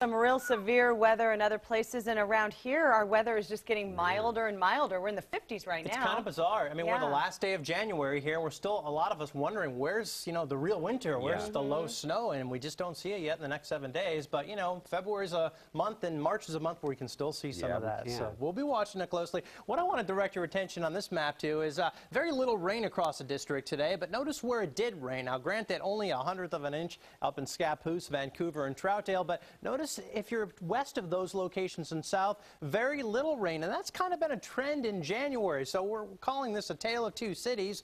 Some real severe weather in other places, and around here, our weather is just getting milder and milder. We're in the 50s right now. It's kind of bizarre. I mean, we're the last day of January here. We're still, a lot of us wondering, where's, the real winter? Where's the low snow? And we just don't see it yet in the next 7 days. But, February's a month and March is a month where we can still see some of that. So we'll be watching it closely. What I want to direct your attention on this map to is very little rain across the district today. But notice where it did rain. Now, granted, only 1/100 of an inch up in Scappoose, Vancouver, and Troutdale. But notice if you're west of those locations and south, very little rain, and that's kind of been a trend in January. So we're calling this a tale of two cities.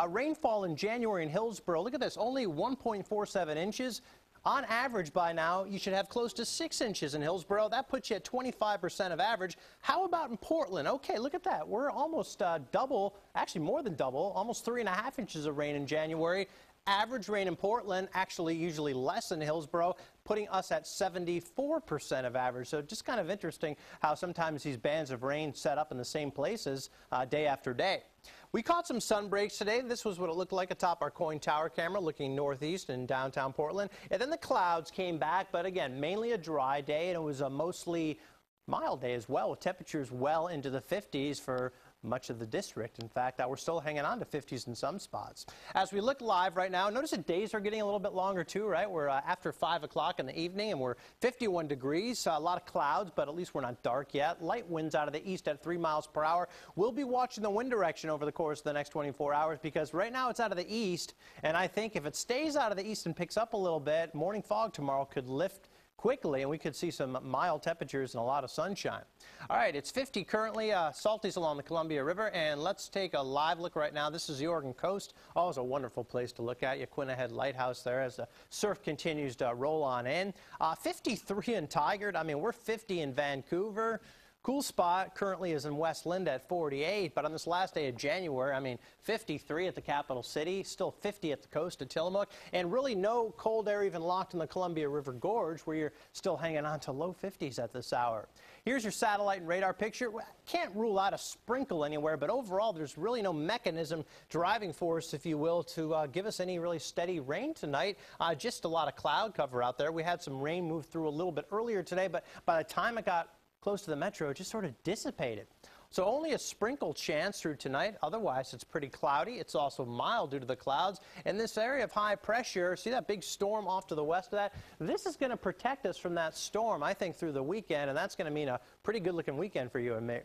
Rainfall in January in Hillsborough, look at this, only 1.47 inches. On average by now, you should have close to 6 inches in Hillsborough. That puts you at 25% of average. How about in Portland? Okay, look at that. We're almost double, actually more than double, almost 3.5 inches of rain in January. Average rain in Portland, actually usually less than Hillsborough, putting us at 74% of average. So just kind of interesting how sometimes these bands of rain set up in the same places day after day. We caught some sun breaks today. This was what it looked like atop our Coin Tower camera looking northeast in downtown Portland. And then the clouds came back, but again, mainly a dry day, and it was a mostly mild day as well, with temperatures well into the 50s for much of the district. In fact, we're still hanging on to 50s in some spots. As we look live right now, notice the days are getting a little bit longer too, right? We're after 5 o'clock in the evening, and we're 51 degrees. A lot of clouds, but at least we're not dark yet. Light winds out of the east at 3 miles per hour. We'll be watching the wind direction over the course of the next 24 hours because right now it's out of the east, and I think if it stays out of the east and picks up a little bit, morning fog tomorrow could lift quickly, and we could see some mild temperatures and a lot of sunshine. All right, it's 50 currently. Salty's along the Columbia River, and let's take a live look right now. This is the Oregon coast. Always a wonderful place to look at. Yaquina Head Lighthouse there as the surf continues to roll on in. 53 in Tigard. I mean, we're 50 in Vancouver. Cool spot currently is in West Linda at 48, but on this last day of January, I mean, 53 at the capital city, still 50 at the coast at Tillamook, and really no cold air even locked in the Columbia River Gorge, where you're still hanging on to low 50s at this hour. Here's your satellite and radar picture. Can't rule out a sprinkle anywhere, but overall, there's really no mechanism, driving force, if you will, to give us any really steady rain tonight. Just a lot of cloud cover out there. We had some rain move through a little bit earlier today, but by the time it got close to the metro, it just sort of dissipated. So only a sprinkle chance through tonight. Otherwise, it's pretty cloudy. It's also mild due to the clouds. And this area of high pressure, see that big storm off to the west of that? This is going to protect us from that storm, I think, through the weekend, and that's going to mean a pretty good-looking weekend for you and me.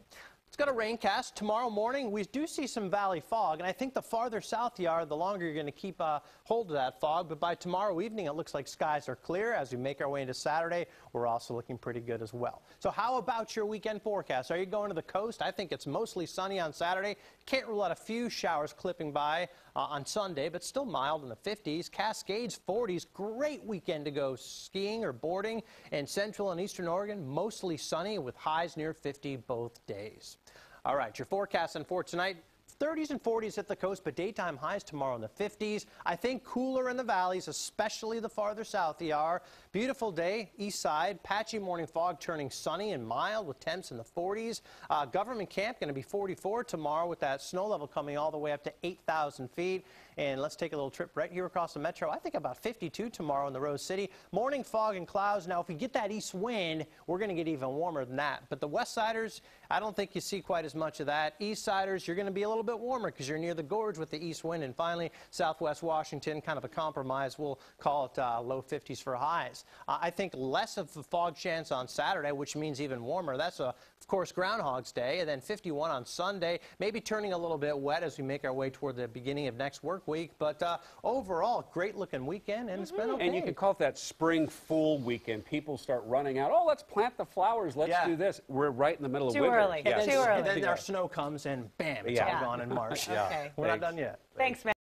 It's got a raincast. Tomorrow morning, we do see some valley fog, and I think the farther south you are, the longer you're going to keep hold of that fog. But by tomorrow evening, it looks like skies are clear. As we make our way into Saturday, we're also looking pretty good as well. So how about your weekend forecast? Are you going to the coast? I think it's mostly sunny on Saturday. Can't rule out a few showers clipping by on Sunday, but still mild in the 50s. Cascades, 40s. Great weekend to go skiing or boarding. And central and eastern Oregon, mostly sunny with highs near 50 both days. All right, your forecast for tonight. 30s and 40s at the coast, but daytime highs tomorrow in the 50s. I think cooler in the valleys, especially the farther south you are. Beautiful day, east side. Patchy morning fog turning sunny and mild with temps in the 40s. Government Camp going to be 44 tomorrow with that snow level coming all the way up to 8,000 feet. And let's take a little trip right here across the metro. I think about 52 tomorrow in the Rose City. Morning fog and clouds. Now, if we get that east wind, we're going to get even warmer than that. But the west siders, I don't think you see quite as much of that. East siders, you're going to be a little bit warmer because you're near the gorge with the east wind. And finally, southwest Washington, kind of a compromise. We'll call it low 50s for highs. I think less of the fog chance on Saturday, which means even warmer. That's, of course, Groundhog's Day. And then 51 on Sunday, maybe turning a little bit wet as we make our way toward the beginning of next work week. But overall, great-looking weekend, and it's been okay. And you can call it that spring fool weekend. People start running out. Oh, let's plant the flowers. Let's do this. We're right in the middle of winter. Too early. Yes. Too early. And then our snow comes, and bam, it's all gone in March. Okay. We're not done yet. Thanks, Matt.